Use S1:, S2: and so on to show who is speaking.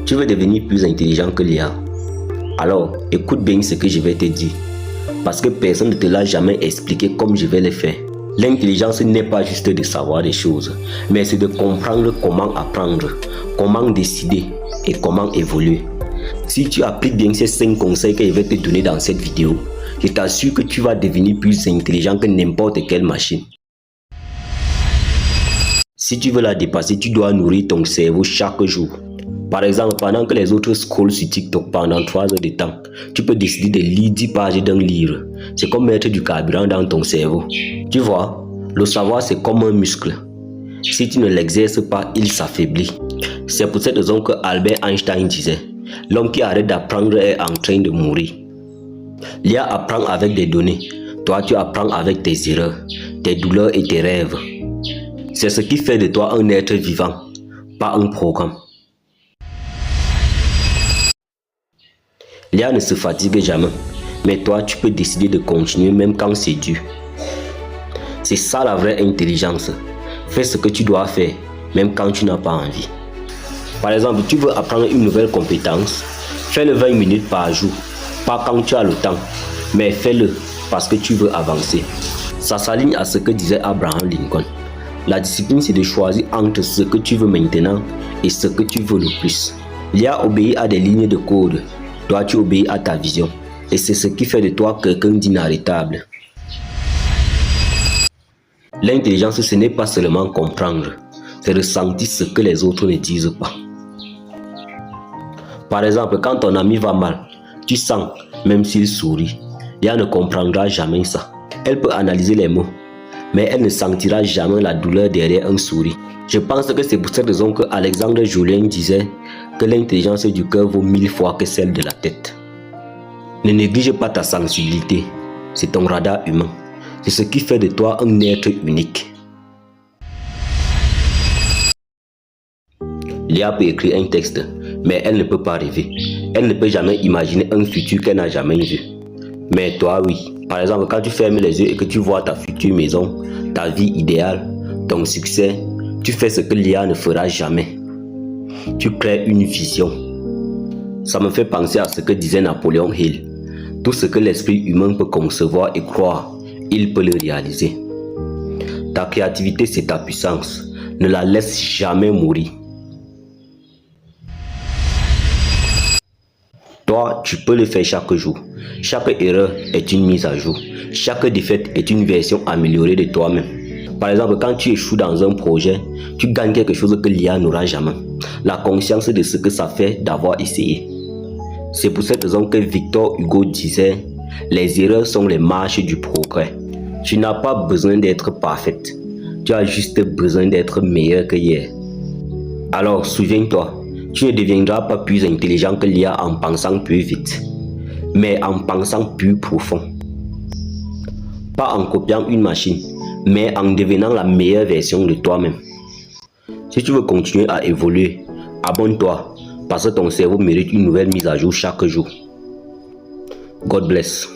S1: Tu veux devenir plus intelligent que l'IA? Alors, écoute bien ce que je vais te dire. Parce que personne ne te l'a jamais expliqué comme je vais le faire. L'intelligence n'est pas juste de savoir des choses, mais c'est de comprendre comment apprendre, comment décider et comment évoluer. Si tu appliques bien ces 5 conseils que je vais te donner dans cette vidéo, je t'assure que tu vas devenir plus intelligent que n'importe quelle machine. Si tu veux la dépasser, tu dois nourrir ton cerveau chaque jour. Par exemple, pendant que les autres scrollent sur TikTok pendant 3 heures de temps, tu peux décider de lire 10 pages d'un livre. C'est comme mettre du carburant dans ton cerveau. Tu vois, le savoir c'est comme un muscle. Si tu ne l'exerces pas, il s'affaiblit. C'est pour cette raison que Albert Einstein disait, l'homme qui arrête d'apprendre est en train de mourir. L'IA apprend avec des données. Toi, tu apprends avec tes erreurs, tes douleurs et tes rêves. C'est ce qui fait de toi un être vivant, pas un programme. L'IA ne se fatigue jamais, mais toi tu peux décider de continuer même quand c'est dur. C'est ça la vraie intelligence. Fais ce que tu dois faire, même quand tu n'as pas envie. Par exemple, tu veux apprendre une nouvelle compétence, fais-le 20 minutes par jour, pas quand tu as le temps, mais fais-le parce que tu veux avancer. Ça s'aligne à ce que disait Abraham Lincoln. La discipline, c'est de choisir entre ce que tu veux maintenant et ce que tu veux le plus. L'IA obéit à des lignes de code. Toi, tu obéis à ta vision. Et c'est ce qui fait de toi quelqu'un d'inarrêtable. L'intelligence, ce n'est pas seulement comprendre. C'est ressentir ce que les autres ne disent pas. Par exemple, quand ton ami va mal, tu sens, même s'il sourit. L'IA ne comprendra jamais ça. Elle peut analyser les mots, mais elle ne sentira jamais la douleur derrière un sourire. Je pense que c'est pour cette raison que Alexandre Jolien disait que l'intelligence du cœur vaut 1000 fois que celle de la tête. Ne néglige pas ta sensibilité, c'est ton radar humain. C'est ce qui fait de toi un être unique. L'IA peut écrire un texte, mais elle ne peut pas rêver. Elle ne peut jamais imaginer un futur qu'elle n'a jamais vu. Mais toi, oui. Par exemple, quand tu fermes les yeux et que tu vois ta future maison, ta vie idéale, ton succès, tu fais ce que l'IA ne fera jamais. Tu crées une vision. Ça me fait penser à ce que disait Napoléon Hill. Tout ce que l'esprit humain peut concevoir et croire, il peut le réaliser. Ta créativité, c'est ta puissance. Ne la laisse jamais mourir. Toi, tu peux le faire chaque jour. Chaque erreur est une mise à jour. Chaque défaite est une version améliorée de toi-même. Par exemple, quand tu échoues dans un projet, tu gagnes quelque chose que l'IA n'aura jamais. La conscience de ce que ça fait d'avoir essayé. C'est pour cette raison que Victor Hugo disait « Les erreurs sont les marches du progrès ». Tu n'as pas besoin d'être parfaite. Tu as juste besoin d'être meilleur que hier. Alors, souviens-toi, tu ne deviendras pas plus intelligent que l'IA en pensant plus vite, mais en pensant plus profond. Pas en copiant une machine, mais en devenant la meilleure version de toi-même. Si tu veux continuer à évoluer, abonne-toi, parce que ton cerveau mérite une nouvelle mise à jour chaque jour. God bless.